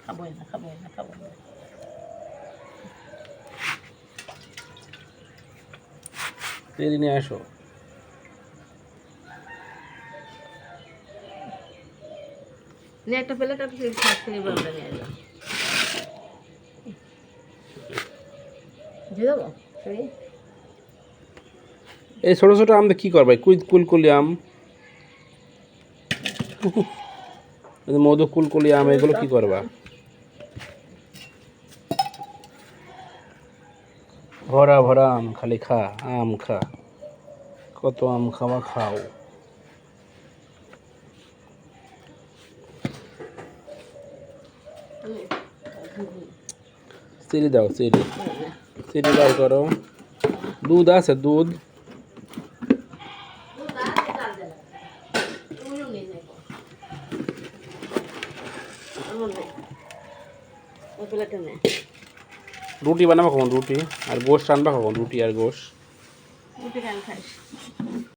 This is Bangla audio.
খাবো না খাবো না খাবো না তেল নিয়ে আসো নিয়ে একটা প্লেট আর খাস করে বলটা নিয়ে এলো দিয়ে দেবো এই ছোট ছোট আম কি করবে কুলকুলি আম মধু কুলকুলি আম এগুলো কি করবা ভরা ভরা আম খালি খা আম খা কত আম খাওয়া খাও চিনি দাও চিনি চিনি দাও করো দুধ আছে দুধ রুটি বানাবো কখন রুটি আর গোশ রান্না কখন রুটি আর গোশ খাইস